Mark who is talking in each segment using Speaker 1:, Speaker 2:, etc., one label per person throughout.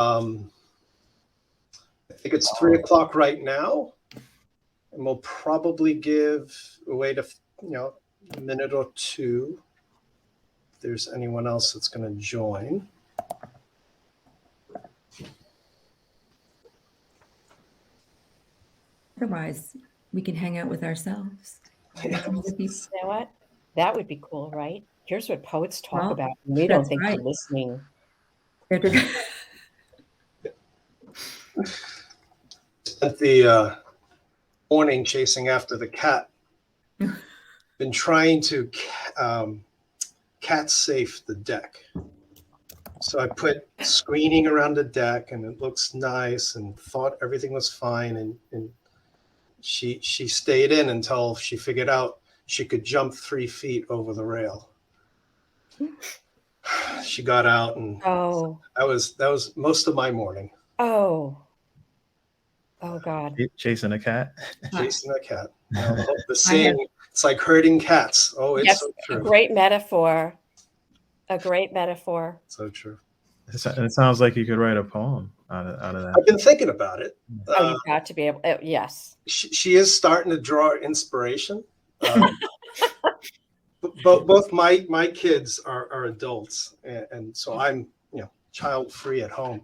Speaker 1: I think it's 3 o'clock right now, and we'll probably give away to a minute or two if there's anyone else that's going to join.
Speaker 2: Otherwise, we can hang out with ourselves.
Speaker 3: You know what? That would be cool, right? Here's what poets talk about. We don't think they're listening.
Speaker 1: Spent the morning chasing after the cat. Been trying to cat safe the deck. So I put screening around the deck, and it looks nice, and thought everything was fine. And she stayed in until she figured out she could jump 3 feet over the rail. She got out, and that was most of my morning.
Speaker 3: Oh God!
Speaker 4: Chasing a cat.
Speaker 1: Chasing a cat. The saying, it's like herding cats. Oh, it's so true.
Speaker 3: A great metaphor. A great metaphor.
Speaker 1: So true.
Speaker 4: It sounds like you could write a poem out of that.
Speaker 1: I've been thinking about it.
Speaker 3: You've got to be able. Yes.
Speaker 1: She is starting to draw inspiration. Both my kids are adults, and so I'm child free at home.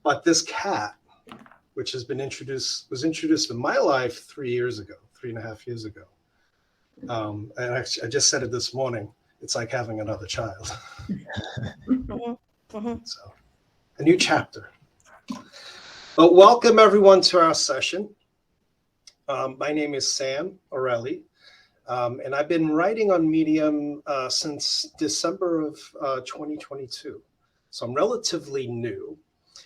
Speaker 1: But this cat, which was introduced in my life 3.5 years ago. And I just said it this morning. It's like having another child. So, a new chapter. But welcome everyone to our session. My name is Sam Orelli, and I've been writing on Medium since December of 2022. So I'm relatively new.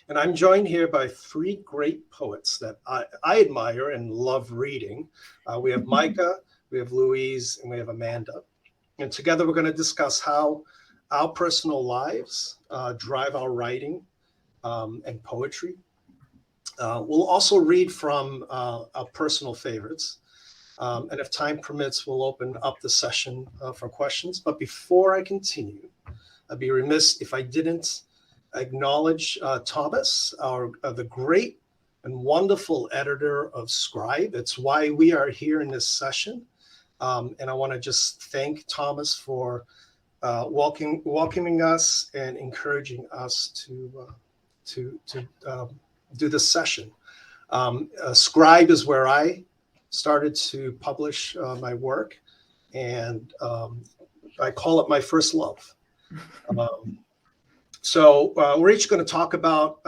Speaker 1: And I'm joined here by 3 great poets that I admire and love reading. We have Micah, we have Louise, and we have Amanda. And together we're going to discuss how our personal lives drive our writing and poetry. We'll also read from our personal favorites. And if time permits, we'll open up the session for questions. But before I continue, I'd be remiss if I didn't acknowledge Thomas, the great and wonderful editor of Scribe. It's why we are here in this session. And I want to just thank Thomas for welcoming us and encouraging us to do this session. Scribe is where I started to publish my work, and I call it my first love. So we're each going to talk about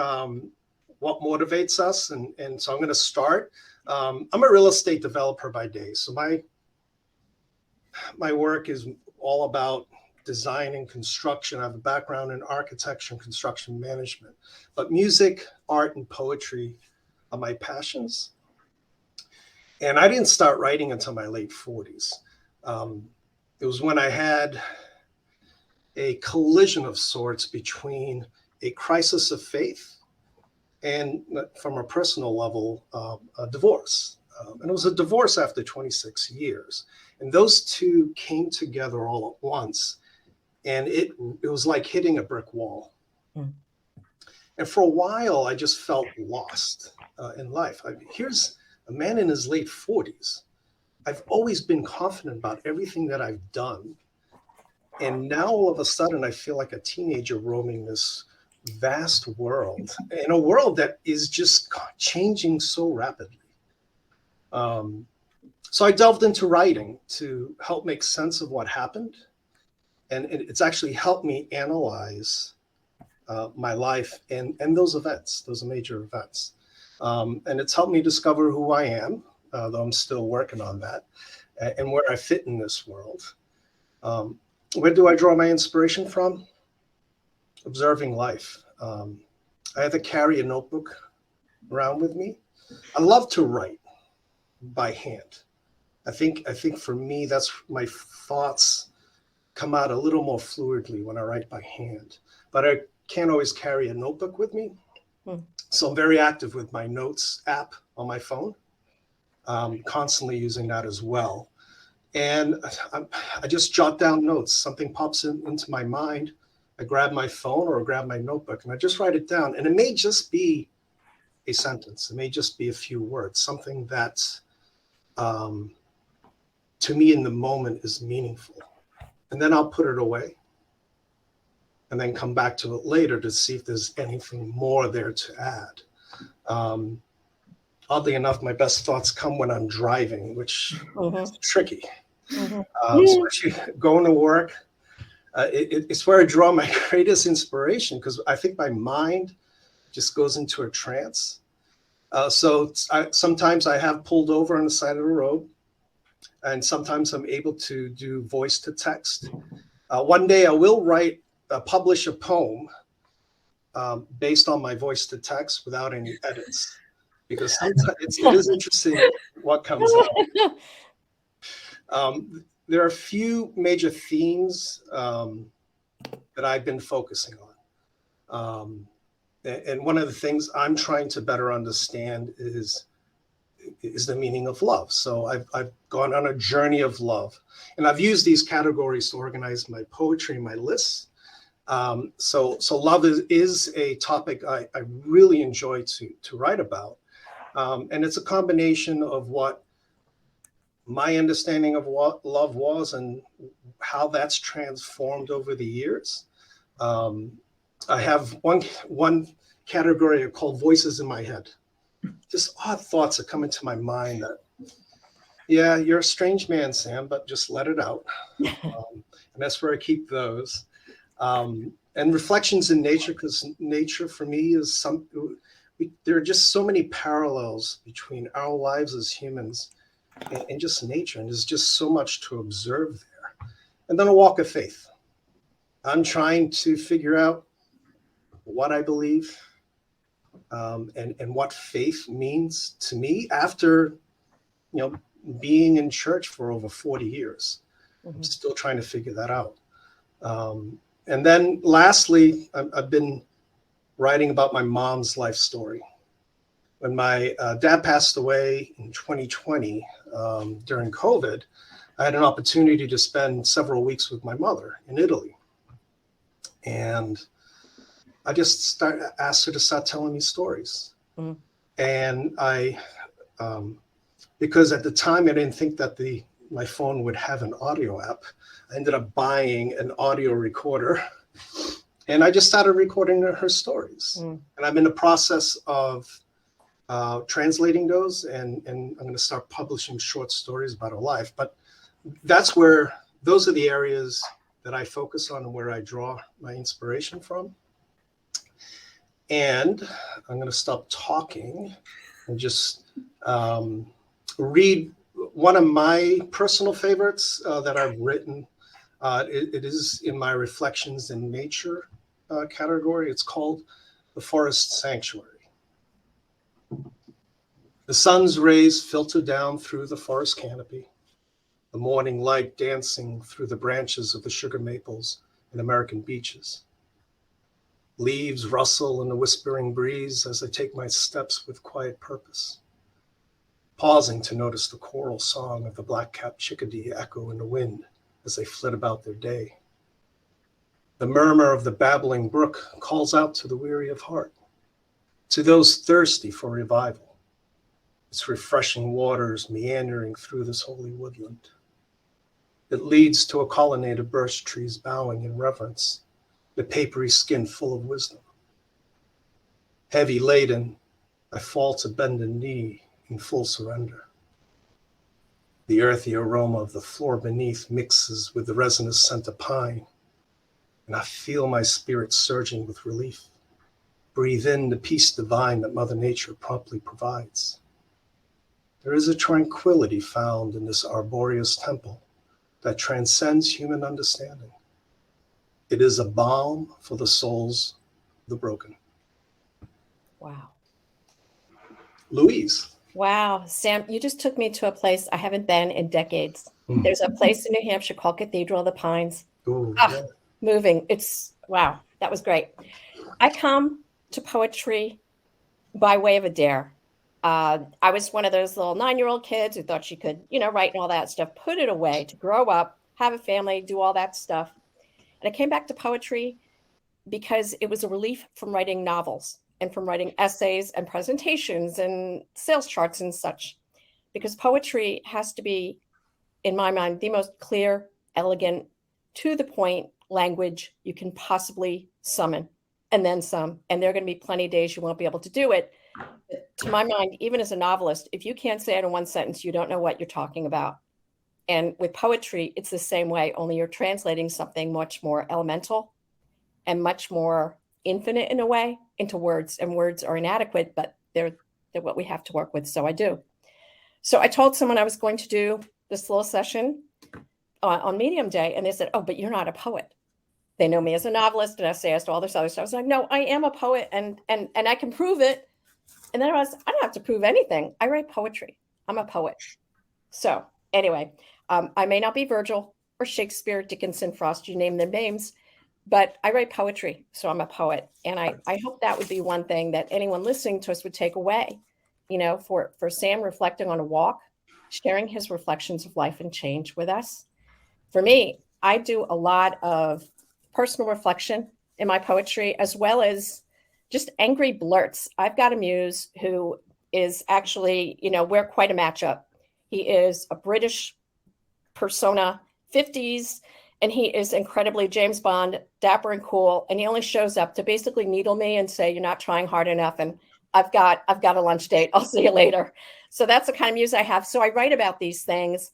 Speaker 1: what motivates us, and so I'm going to start. I'm a real estate developer by day, so my work is all about design and construction. I have a background in architecture and construction management, but music, art, and poetry are my passions. And I didn't start writing until my late 40s. It was when I had a collision of sorts between a crisis of faith and, from a personal level, a divorce. And it was a divorce after 26 years. And those two came together all at once. And it was like hitting a brick wall. Mm. And for a while, I just felt lost in life. Here's a man in his late 40s. I've always been confident about everything that I've done. And now all of a sudden, I feel like a teenager roaming this vast world, in a world that is just changing so rapidly. So I delved into writing to help make sense of what happened. And it's actually helped me analyze my life and those events, those major events. And it's helped me discover who I am, though I'm still working on that, and where I fit in this world. Where do I draw my inspiration from? Observing life. I have to carry a notebook around with me. I love to write by hand. I think for me, that's my thoughts come out a little more fluidly when I write by hand. But I can't always carry a notebook with me. So I'm very active with my notes app on my phone, constantly using that as well. And I just jot down notes. Something pops into my mind. I grab my phone or grab my notebook and I just write it down. And it may just be a sentence. It may just be a few words, something that to me in the moment is meaningful. And then I'll put it away and then come back to it later to see if there's anything more there to add. Oddly enough, my best thoughts come when I'm driving, which is tricky. Especially going to work. It's where I draw my greatest inspiration because I think my mind just goes into a trance. Sometimes I have pulled over on the side of the road, and sometimes I'm able to do voice to text. One day I will publish a poem based on my voice to text without any edits, because sometimes it is interesting what comes out. There are a few major themes that I've been focusing on. And one of the things I'm trying to better understand is the meaning of love. So I've gone on a journey of love. And I've used these categories to organize my poetry and my lists. So love is a topic I really enjoy to write about. And it's a combination of what my understanding of what love was and how that's transformed over the years. I have one category called voices in my head. Just odd thoughts that come into my mind that, yeah, you're a strange man, Sam, but just let it out. And that's where I keep those. And reflections in nature, because nature for me is there are just so many parallels between our lives as humans and just nature. And there's just so much to observe there. And then a walk of faith. I'm trying to figure out what I believe and what faith means to me after, being in church for over 40 years. I'm still trying to figure that out. And then lastly, I've been writing about my mom's life story. When my dad passed away in 2020 during COVID, I had an opportunity to spend several weeks with my mother in Italy. And I just asked her to start telling me stories. And because at the time I didn't think that my phone would have an audio app, I ended up buying an audio recorder. And I just started recording her stories. And I'm in the process of translating those, and I'm going to start publishing short stories about her life. But those are the areas that I focus on and where I draw my inspiration from. And I'm going to stop talking and just read one of my personal favorites that I've written. It is in my Reflections in Nature category. It's called The Forest Sanctuary. The sun's rays filter down through the forest canopy, the morning light dancing through the branches of the sugar maples and American beeches. Leaves rustle in the whispering breeze as I take my steps with quiet purpose, pausing to notice the choral song of the black-capped chickadee echo in the wind as they flit about their day. The murmur of the babbling brook calls out to the weary of heart, to those thirsty for revival. Its refreshing waters meandering through this holy woodland. It leads to a colonnade of birch trees bowing in reverence, the papery skin full of wisdom. Heavy laden, I fall to bend a knee in full surrender. The earthy aroma of the floor beneath mixes with the resinous scent of pine, and I feel my spirit surging with relief. Breathe in the peace divine that Mother Nature promptly provides. There is a tranquility found in this arboreous temple that transcends human understanding. It is a balm for the souls of the broken.
Speaker 3: Wow.
Speaker 1: Louise.
Speaker 3: Wow. Sam, you just took me to a place I haven't been in decades. There's a place in New Hampshire called Cathedral of the Pines.
Speaker 1: Ooh, yeah.
Speaker 3: Moving. Wow. That was great. I come to poetry by way of a dare. I was one of those little 9-year-old kids who thought she could, write and all that stuff, put it away to grow up, have a family, do all that stuff. And I came back to poetry because it was a relief from writing novels and from writing essays and presentations and sales charts and such. Because poetry has to be, in my mind, the most clear, elegant, to the point language you can possibly summon, and then some. And there are going to be plenty of days you won't be able to do it. But to my mind, even as a novelist, if you can't say it in one sentence, you don't know what you're talking about. And with poetry, it's the same way, only you're translating something much more elemental and much more infinite in a way into words. And words are inadequate, but they're what we have to work with. So I do. So I told someone I was going to do this little session on Medium Day, and they said, "Oh, but you're not a poet." They know me as a novelist, an essayist, all this other stuff. I was like, "No, I am a poet, and I can prove it." And then I don't have to prove anything. I write poetry. I'm a poet. So anyway, I may not be Virgil or Shakespeare, Dickinson, Frost, you name their names, but I write poetry. So I'm a poet. And I hope that would be one thing that anyone listening to us would take away, for Sam reflecting on a walk, sharing his reflections of life and change with us. For me, I do a lot of personal reflection in my poetry, as well as just angry blurts. I've got a muse who is actually, we're quite a matchup. He is a British persona, 50s, and he is incredibly James Bond, dapper and cool. And he only shows up to basically needle me and say, "You're not trying hard enough. And I've got a lunch date. I'll see you later." So that's the kind of muse I have. So I write about these things.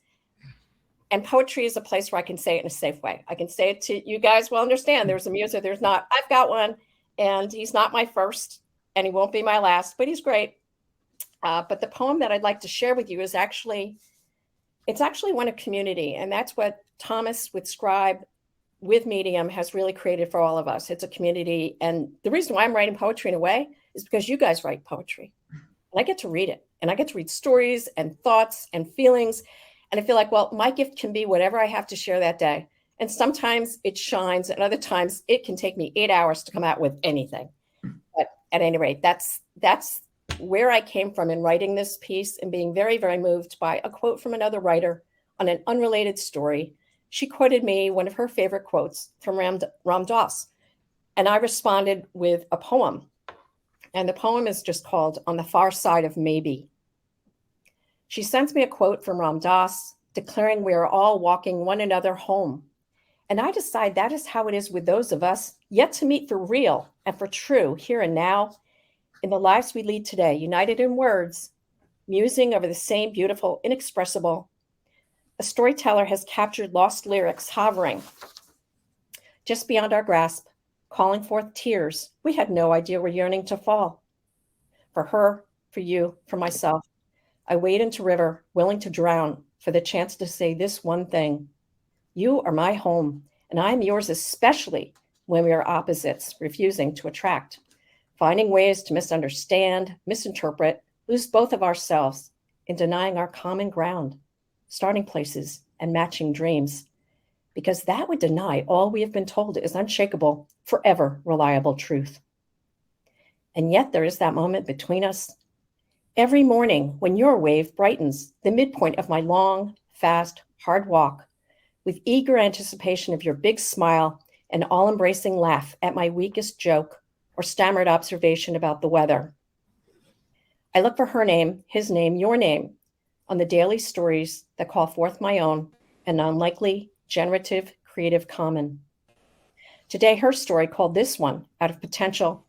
Speaker 3: And poetry is a place where I can say it in a safe way. I can say it to you guys will understand. There's a muse or there's not. I've got one, and he's not my first, and he won't be my last, but he's great. But the poem that I'd like to share with you is actually one of community. And that's what Thomas with Scribe, with Medium, has really created for all of us. It's a community. And the reason why I'm writing poetry in a way is because you guys write poetry. And I get to read it. And I get to read stories and thoughts and feelings. And I feel like, well, my gift can be whatever I have to share that day. And sometimes it shines, and other times it can take me 8 hours to come out with anything. But at any rate, that's where I came from in writing this piece, and being very, very moved by a quote from another writer on an unrelated story. She quoted me one of her favorite quotes from Ram Dass, and I responded with a poem. And the poem is just called "On the Far Side of Maybe." She sends me a quote from Ram Dass declaring we are all walking one another home. And I decide that is how it is with those of us yet to meet for real and for true here and now in the lives we lead today, united in words, musing over the same beautiful, inexpressible. A storyteller has captured lost lyrics hovering just beyond our grasp, calling forth tears we had no idea were yearning to fall. For her, for you, for myself, I wade into river, willing to drown for the chance to say this one thing. You are my home, and I am yours, especially when we are opposites, refusing to attract, finding ways to misunderstand, misinterpret, lose both of ourselves in denying our common ground, starting places and matching dreams, because that would deny all we have been told is unshakable, forever reliable truth. And yet there is that moment between us. Every morning when your wave brightens the midpoint of my long, fast, hard walk, with eager anticipation of your big smile and all-embracing laugh at my weakest joke or stammered observation about the weather. I look for her name, his name, your name, on the daily stories that call forth my own and unlikely, generative, creative common. Today, her story called this one out of potential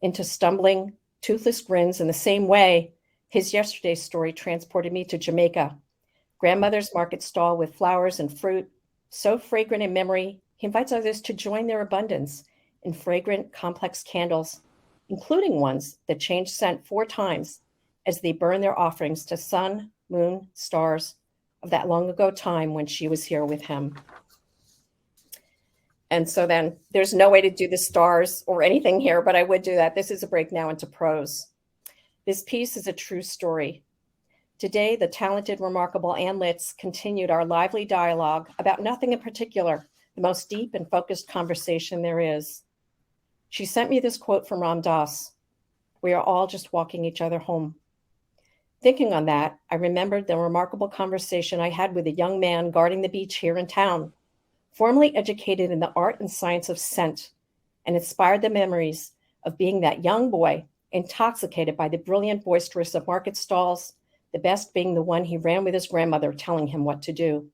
Speaker 3: into stumbling, toothless grins in the same way his yesterday's story transported me to Jamaica. Grandmother's market stall with flowers and fruit, so fragrant in memory, he invites others to join their abundance in fragrant, complex candles, including ones that change scent 4 times as they burn their offerings to sun, moon, stars of that long ago time when she was here with him. And so then there's no way to do the stars or anything here, but I would do that. This is a break now into prose. This piece is a true story. Today, the talented, remarkable Ann Litz continued our lively dialogue about nothing in particular, the most deep and focused conversation there is. She sent me this quote from Ram Dass: "We are all just walking each other home." Thinking on that, I remembered the remarkable conversation I had with a young man guarding the beach here in town, formerly educated in the art and science of scent, and inspired the memories of being that young boy intoxicated by the brilliant boisterous of market stalls, the best being the one he ran with his grandmother telling him what to do.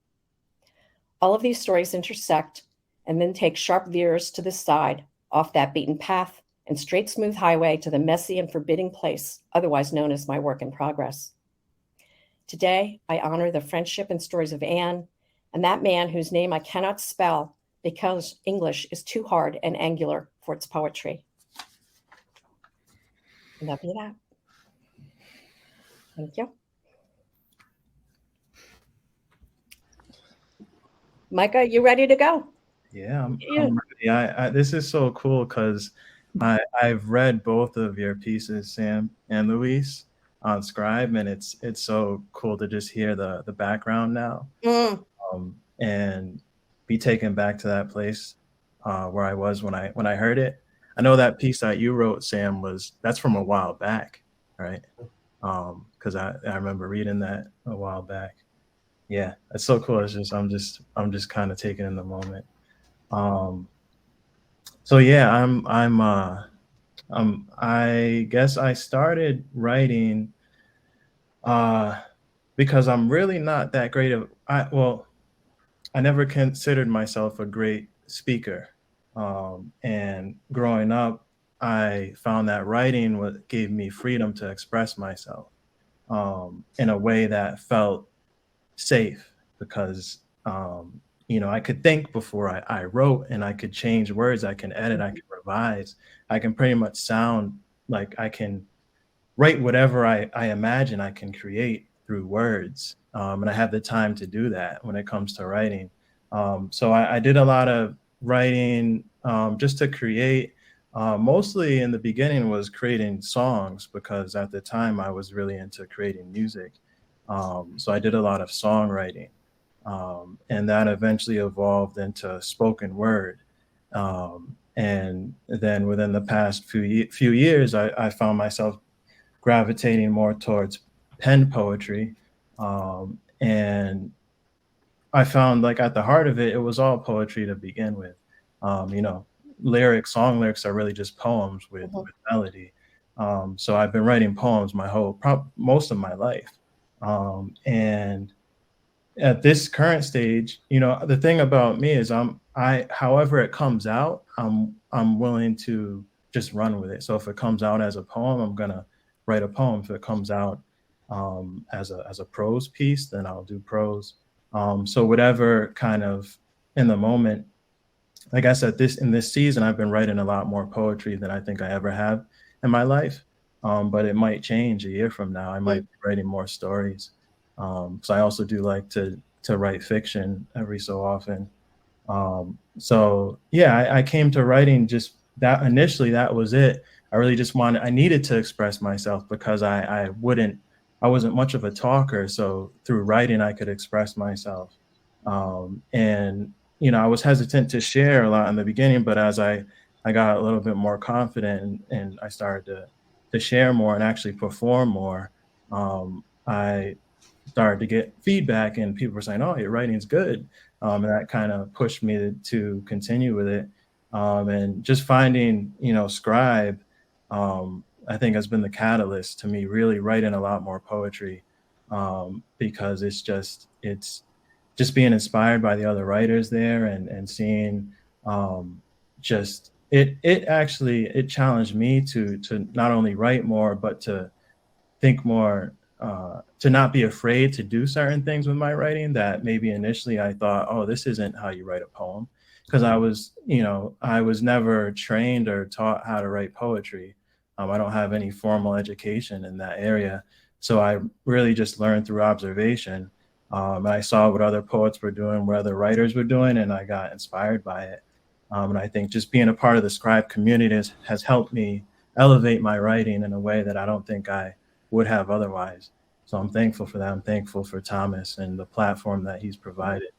Speaker 3: All of these stories intersect and then take sharp veers to the side, off that beaten path and straight smooth highway to the messy and forbidding place otherwise known as my work in progress. Today, I honor the friendship and stories of Anne and that man whose name I cannot spell because English is too hard and angular for its poetry. And that'll be that. Thank you. Micah, you ready to go?
Speaker 4: Yeah, I'm ready. This is so cool because I've read both of your pieces, Sam and Luis, on Scribe, and it's so cool to just hear the background now, and be taken back to that place where I was when I heard it. I know that piece that you wrote, Sam, that's from a while back, right? Because I remember reading that a while back. Yeah, it's so cool. It's just I'm just kind of taking in the moment. So yeah, I guess I started writing because I'm really not that great of I never considered myself a great speaker. And growing up, I found that writing gave me freedom to express myself in a way that felt safe because I could think before I wrote, and I could change words, I can edit, I can revise, I can pretty much sound like I can write whatever I imagine I can create through words. And I have the time to do that when it comes to writing. So I did a lot of writing just to create. Mostly in the beginning was creating songs because at the time I was really into creating music. So I did a lot of songwriting. And that eventually evolved into spoken word. And then within the past few years, I found myself gravitating more towards pen poetry. And I found like at the heart of it, it was all poetry to begin with. Song lyrics are really just poems with melody. So I've been writing poems most of my life. And at this current stage, the thing about me is however it comes out, I'm willing to just run with it. So if it comes out as a poem, I'm gonna write a poem. If it comes out as a prose piece, then I'll do prose. So whatever kind of in the moment, I guess in this season, I've been writing a lot more poetry than I think I ever have in my life. But it might change a year from now. I might be writing more stories. So I also do like to write fiction every so often. So yeah, I came to writing just that initially, that was it. I really just I needed to express myself because I wasn't much of a talker. So through writing, I could express myself. And I was hesitant to share a lot in the beginning, but as I got a little bit more confident and I started to share more and actually perform more, I started to get feedback and people were saying, "Oh, your writing's good." And that kind of pushed me to continue with it. And just finding, Scribe, I think has been the catalyst to me really writing a lot more poetry, because it's just being inspired by the other writers there and seeing just it challenged me to not only write more, but to think more, to not be afraid to do certain things with my writing that maybe initially I thought, oh, this isn't how you write a poem. Because I was never trained or taught how to write poetry. I don't have any formal education in that area. So I really just learned through observation. And I saw what other poets were doing, what other writers were doing, and I got inspired by it. And I think just being a part of the Scribe community has helped me elevate my writing in a way that I don't think I would have otherwise. So I'm thankful for that. I'm thankful for Thomas and the platform that he's provided.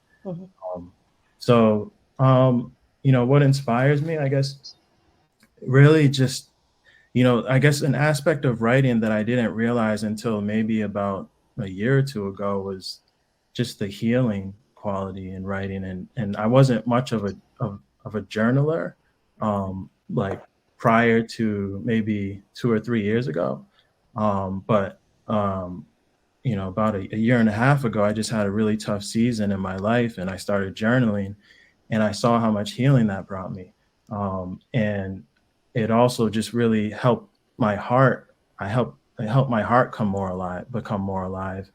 Speaker 4: What inspires me, I guess, really just, I guess an aspect of writing that I didn't realize until maybe about a year or two ago was just the healing quality in writing. And I wasn't much of a journaler. like prior to maybe 2 or 3 years ago. But about a year and a half ago, I just had a really tough season in my life, and I started journaling, and I saw how much healing that brought me. And it also just really helped my heart. It helped my heart become more alive.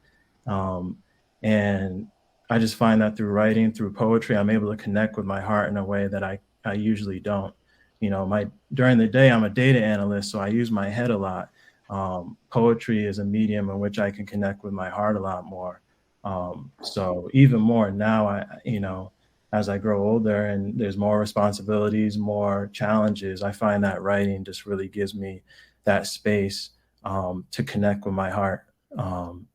Speaker 4: Um, and I just find that through writing, through poetry, I'm able to connect with my heart in a way that I usually don't. During the day, I'm a data analyst, so I use my head a lot. Poetry is a medium in which I can connect with my heart a lot more. So even more now, as I grow older and there's more responsibilities, more challenges, I find that writing just really gives me that space to connect with my heart.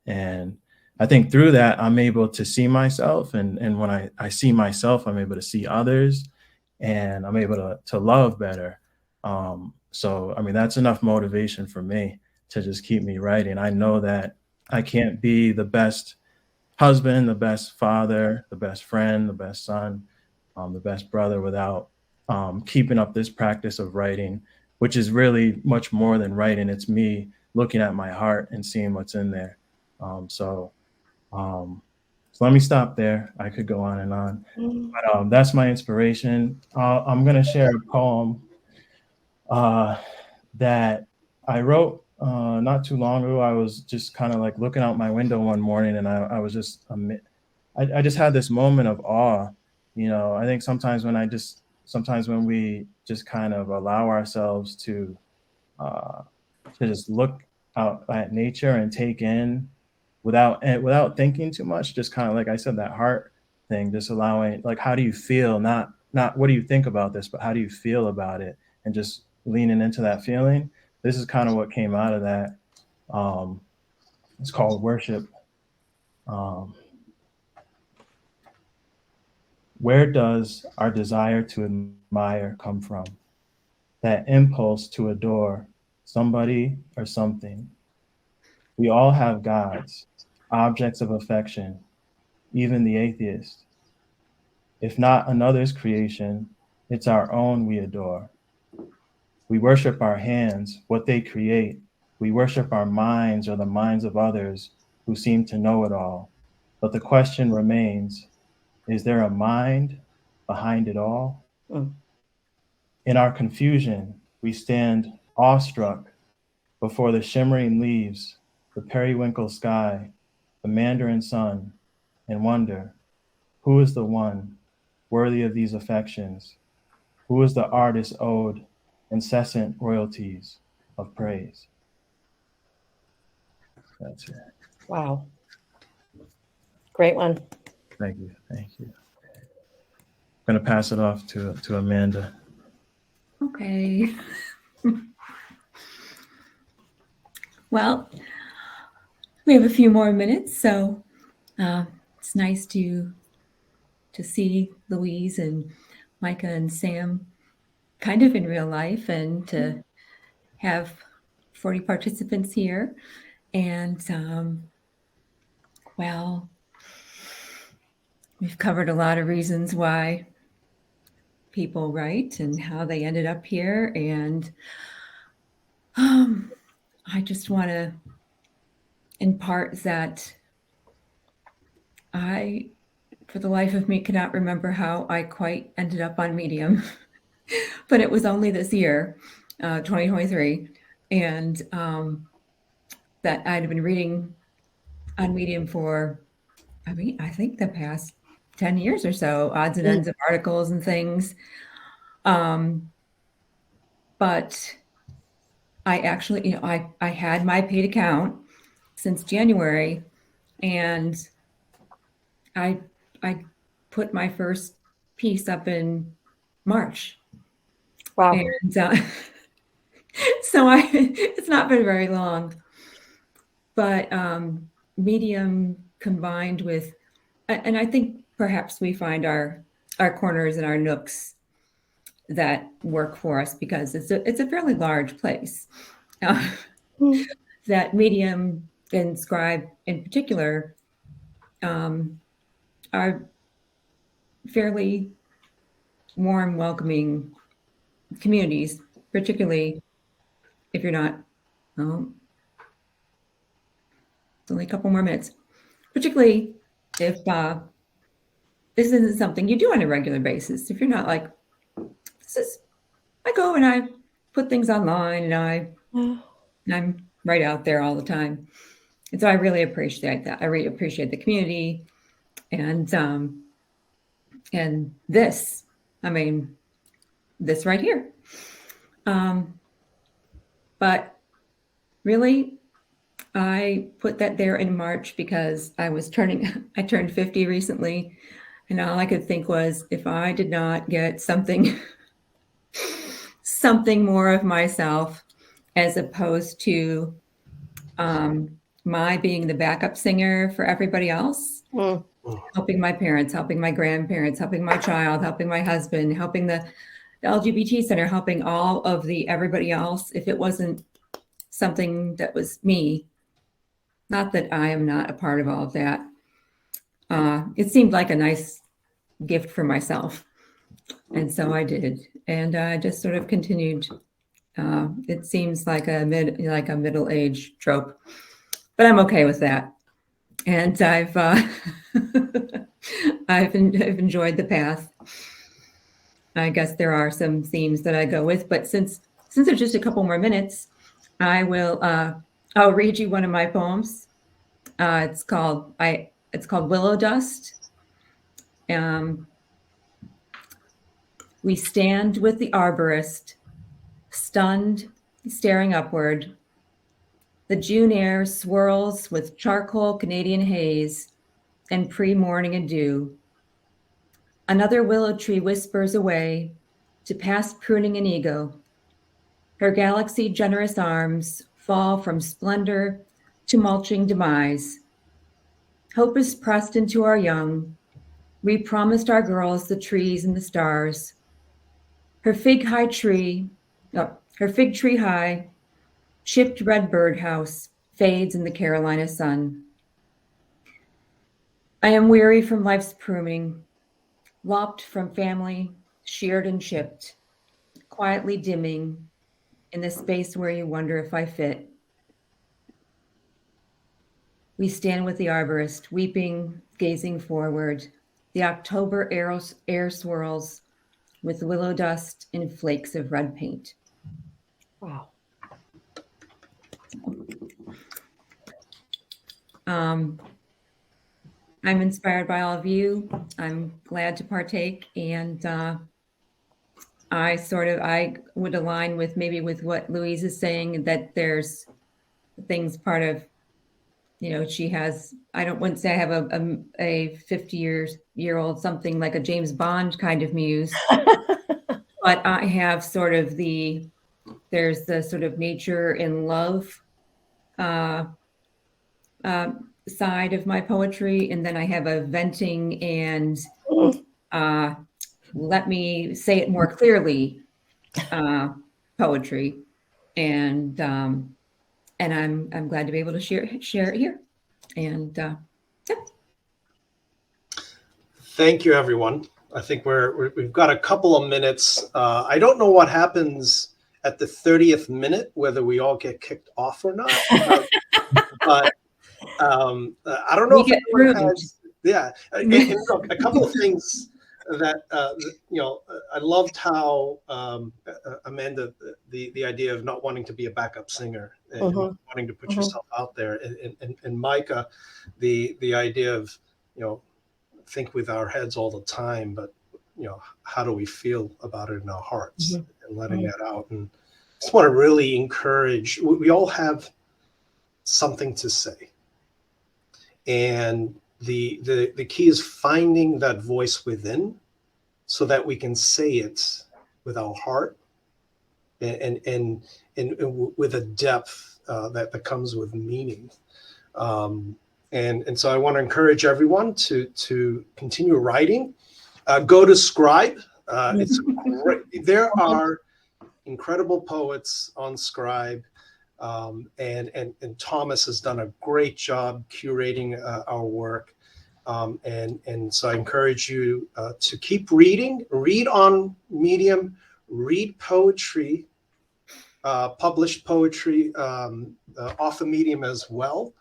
Speaker 4: And I think through that, I'm able to see myself. And when I see myself, I'm able to see others, and I'm able to love better. So, I mean, that's enough motivation for me to just keep me writing. I know that I can't be the best husband, the best father, the best friend, the best son, the best brother without keeping up this practice of writing, which is really much more than writing. It's me looking at my heart and seeing what's in there. So let me stop there. I could go on and on. But that's my inspiration. I'm going to share a poem that I wrote not too long ago. I was just kind of like looking out my window one morning, and I was just I just had this moment of awe. I think sometimes when we just kind of allow ourselves to just look out at nature and take in without thinking too much, just kind of like I said, that heart thing, just allowing, like, how do you feel, not what do you think about this, but how do you feel about it, and just leaning into that feeling. This is kind of what came out of that. It's called Worship. Where does our desire to admire come from? That impulse to adore somebody or something. We all have gods, objects of affection, even the atheist. If not another's creation, it's our own we adore. We worship our hands, what they create. We worship our minds or the minds of others who seem to know it all. But the question remains, is there a mind behind it all?
Speaker 3: Mm.
Speaker 4: In our confusion, we stand awestruck before the shimmering leaves, the periwinkle sky, the mandarin sun, and wonder, who is the one worthy of these affections? Who is the artist owed incessant royalties of praise? That's it.
Speaker 3: Wow. Great one.
Speaker 4: Thank you. Thank you. I'm going to pass it off to Amanda.
Speaker 2: Okay. Well, we have a few more minutes, so it's nice to see Louise and Micah and Sam kind of in real life, and to have 40 participants here. And well, we've covered a lot of reasons why people write and how they ended up here. And I just want to impart that I, for the life of me, cannot remember how I quite ended up on Medium, but it was only this year, 2023. And that I'd been reading on Medium for, I think the past 10 years or so, odds and ends of articles and things. But I actually, I had my paid account since January, and I put my first piece up in March.
Speaker 3: Wow.
Speaker 2: And so it's not been very long, but Medium combined with, and I think perhaps we find our corners and our nooks that work for us, because it's a fairly large place. That Medium and Scribe in particular are fairly warm, welcoming communities, particularly if you're not, oh, it's only a couple more minutes, particularly if this isn't something you do on a regular basis. If you're not like, I go and I put things online and I'm right out there all the time. And so I really appreciate that. I really appreciate the community and this, I mean, this right here. But really, I put that there in March because I turned 50 recently. And all I could think was, if I did not get something more of myself, as opposed to my being the backup singer for everybody else, helping my parents, helping my grandparents, helping my child, helping my husband, helping the LGBT center, helping all of the everybody else. If it wasn't something that was me, not that I am not a part of all of that, it seemed like a nice gift for myself. And so I did. And I just sort of continued. It seems like a middle-aged trope, but I'm okay with that. And I've I've enjoyed the path. I guess there are some themes that I go with, but since there's just a couple more minutes, I'll read you one of my poems. It's called Willow Dust. We stand with the arborist, stunned, staring upward. The June air swirls with charcoal Canadian haze and pre-morning dew. Another willow tree whispers away to past pruning and ego. Her galaxy generous arms fall from splendor to mulching demise. Hope is pressed into our young. We promised our girls the trees and the stars. Her fig tree high, chipped red birdhouse fades in the Carolina sun. I am weary from life's pruning, lopped from family, sheared and chipped, quietly dimming in the space where you wonder if I fit. We stand with the arborist, weeping, gazing forward. The October air swirls with willow dust and flakes of red paint.
Speaker 3: Wow.
Speaker 2: I'm inspired by all of you. I'm glad to partake, and I would align with what Louise is saying, that there's things part of, she has, wouldn't say I have a 50-year-old something like a James Bond kind of muse, but I have sort of there's the sort of nature and love side of my poetry, and then I have a venting and let me say it more clearly poetry, and I'm glad to be able to share it here. And yeah.
Speaker 1: Thank you, everyone. I think we've got a couple of minutes. I don't know what happens at the 30th minute, whether we all get kicked off or not. But I don't know if anyone has. Yeah, and look, a couple of things that I loved how Amanda, the idea of not wanting to be a backup singer and wanting to put yourself out there, and Micah, the idea of think with our heads all the time, but how do we feel about it in our hearts, and letting that out. And I just want to really encourage. We all have something to say, and the key is finding that voice within, so that we can say it with our heart and with a depth that comes with meaning. And so I want to encourage everyone to continue writing. Go to Scribe. It's great. There are incredible poets on Scribe. And Thomas has done a great job curating our work. And so I encourage you to keep reading. Read on Medium, read poetry, published poetry off of Medium as well,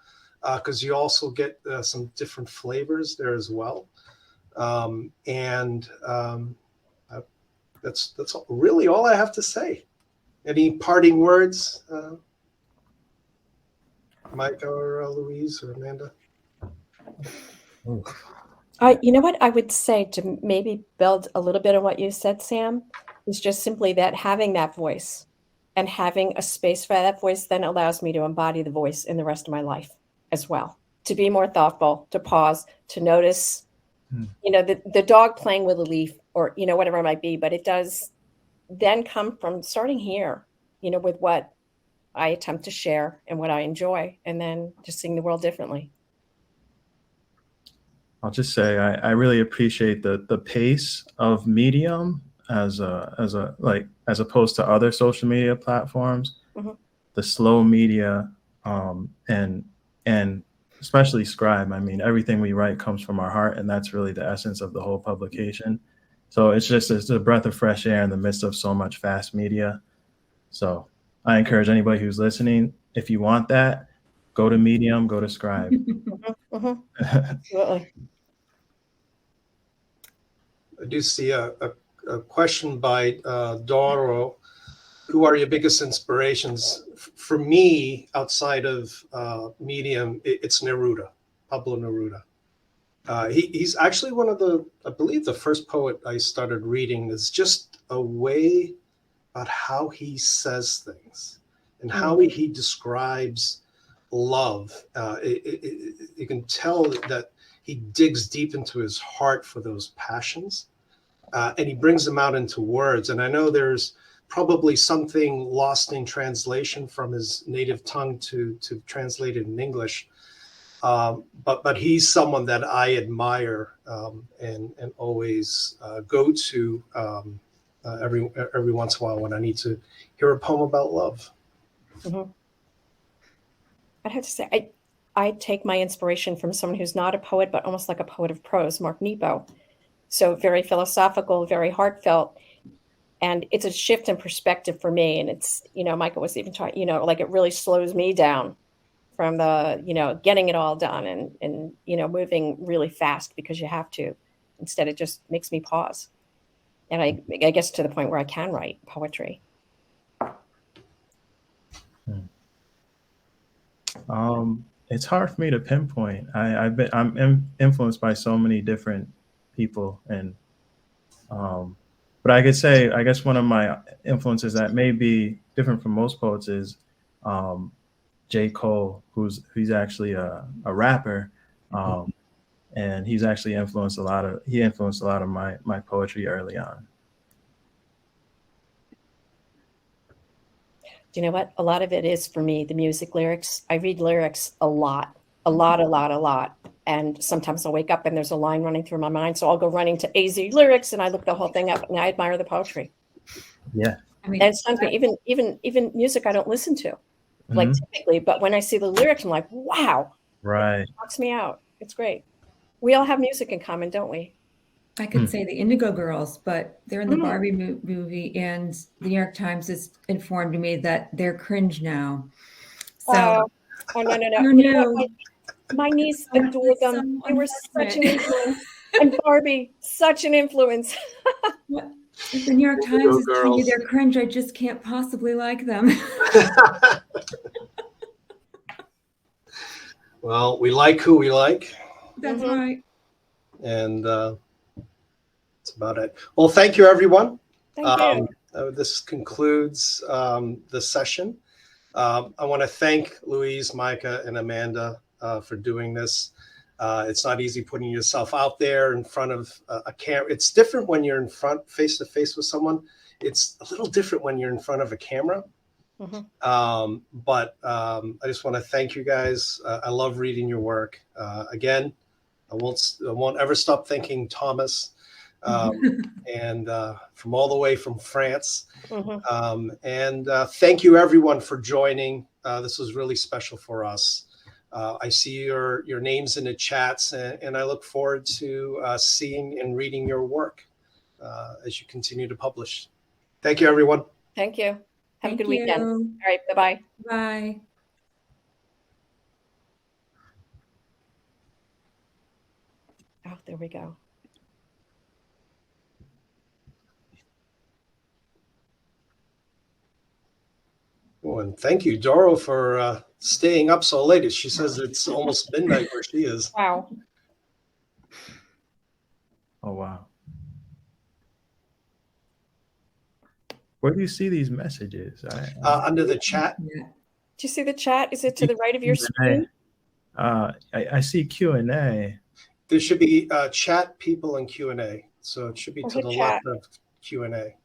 Speaker 1: because you also get some different flavors there as well. That's really all I have to say. Any parting words, Micah or Louise or Amanda?
Speaker 3: You know what I would say to maybe build a little bit on what you said, Sam, is just simply that having that voice and having a space for that voice then allows me to embody the voice in the rest of my life as well, to be more thoughtful, to pause, to notice, the dog playing with a leaf or, whatever it might be. But it does then come from starting here, with what I attempt to share and what I enjoy, and then just seeing the world differently.
Speaker 4: I'll just say I really appreciate the pace of Medium as opposed to other social media platforms.
Speaker 3: Mm-hmm.
Speaker 4: The slow media and especially Scribe. I mean, everything we write comes from our heart, and that's really the essence of the whole publication. So it's a breath of fresh air in the midst of so much fast media. So I encourage anybody who's listening, if you want that, go to Medium, go to Scribe.
Speaker 3: Mm-hmm. Mm-hmm. Absolutely.
Speaker 1: I do see a question by Doro. Who are your biggest inspirations? For me, outside of Medium, it's Neruda, Pablo Neruda. He's actually one of I believe the first poet I started reading. Is just a way about how he says things and how he describes love. You can tell that he digs deep into his heart for those passions, and he brings them out into words. And I know there's probably something lost in translation from his native tongue to translate it in English. But he's someone that I admire and always go to every once in a while when I need to hear a poem about love.
Speaker 3: Mm-hmm. I'd have to say I take my inspiration from someone who's not a poet, but almost like a poet of prose, Mark Nepo. So very philosophical, very heartfelt. And it's a shift in perspective for me. And it's, Micah was even talking, like it really slows me down from the, getting it all done and moving really fast because you have to. Instead, it just makes me pause. And I guess to the point where I can write poetry.
Speaker 4: It's hard for me to pinpoint. I'm influenced by so many different people, and but I could say, I guess one of my influences that may be different from most poets is J. Cole, he's actually a rapper, and he's actually influenced a lot of my poetry early on.
Speaker 3: Do you know what? A lot of it is for me, the music lyrics. I read lyrics a lot. And sometimes I'll wake up and there's a line running through my mind. So I'll go running to AZ lyrics and I look the whole thing up and I admire the poetry.
Speaker 4: Yeah.
Speaker 3: I mean, and it sounds me, even music I don't listen to, like typically, but when I see the lyrics, I'm like, wow.
Speaker 4: Right.
Speaker 3: It knocks me out. It's great. We all have music in common, don't we?
Speaker 2: I could say the Indigo Girls, but they're in the Barbie movie, and the New York Times has informed me that they're cringe now. So,
Speaker 3: oh no! You know what? My niece adored them. They were such an influence, and Barbie, such an influence.
Speaker 2: If the New York Times is telling you they're cringe, I just can't possibly like them.
Speaker 1: Well, we like who we like.
Speaker 2: That's right.
Speaker 1: And that's about it. Well, thank you, everyone.
Speaker 3: Thank you.
Speaker 1: This concludes the session. I want to thank Louise, Micah, and Amanda for doing this. It's not easy putting yourself out there in front of a camera. It's different when you're in front, face to face with someone. It's a little different when you're in front of a camera. But I just want to thank you guys. I love reading your work. Again, I won't ever stop thinking Thomas, and from all the way from France. And thank you everyone for joining. This was really special for us. I see your names in the chats, and I look forward to seeing and reading your work as you continue to publish. Thank you, everyone.
Speaker 3: Thank you. Have a
Speaker 2: Thank
Speaker 3: good weekend. All
Speaker 2: you.
Speaker 3: right. Bye-bye.
Speaker 2: Bye.
Speaker 3: Oh, there we go.
Speaker 1: Oh, and thank you, Doro, for staying up so late. She says it's almost midnight where she is.
Speaker 3: Wow.
Speaker 4: Oh, wow. Where do you see these messages?
Speaker 1: Under the chat.
Speaker 2: Yeah.
Speaker 3: Do you see the chat? Is it to the right of your screen?
Speaker 4: I see Q&A.
Speaker 1: There should be chat, people, and Q&A. So it should be to
Speaker 3: hit
Speaker 1: the
Speaker 3: chat.
Speaker 1: left of Q&A.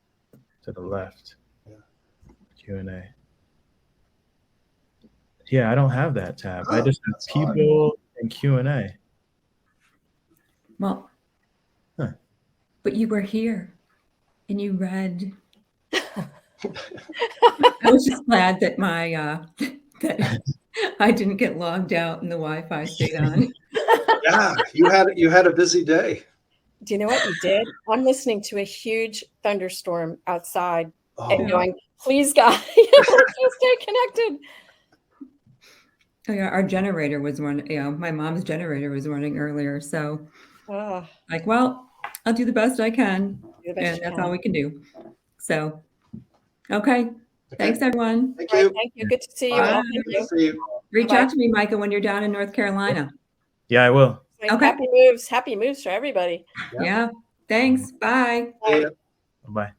Speaker 4: To the left.
Speaker 1: Yeah.
Speaker 4: Q&A. Yeah, I don't have that tab. I
Speaker 1: Oh,
Speaker 4: just have
Speaker 1: that's odd.
Speaker 4: people and Q&A.
Speaker 2: Well,
Speaker 4: Huh.
Speaker 2: but you were here and you read. I was just glad that my that I didn't get logged out and the Wi-Fi stayed on.
Speaker 1: Yeah, you had a busy day.
Speaker 3: Do you know what you did? I'm listening to a huge thunderstorm outside and
Speaker 1: Oh,
Speaker 3: going, please God, let's stay connected.
Speaker 2: Oh, yeah, our generator was running. You know, my mom's generator was running earlier, so
Speaker 3: Oh,
Speaker 2: like, well, I'll do the best I can,
Speaker 3: do the best
Speaker 2: and
Speaker 3: you
Speaker 2: that's
Speaker 3: can.
Speaker 2: all we can do. So, okay.
Speaker 1: okay.
Speaker 2: Thanks, everyone.
Speaker 1: Thank
Speaker 3: All right,
Speaker 1: you.
Speaker 3: thank you. Good to see you
Speaker 1: Bye.
Speaker 3: all. Thank
Speaker 1: Good to
Speaker 3: you.
Speaker 1: see you.
Speaker 2: Reach
Speaker 3: Bye-bye.
Speaker 2: out to me, Micah, when you're down in North Carolina.
Speaker 4: Yeah, I will.
Speaker 2: Okay.
Speaker 3: Happy moves. Happy moves for everybody.
Speaker 1: Yeah.
Speaker 2: Yeah. Thanks. Bye.
Speaker 1: See ya.
Speaker 4: Bye.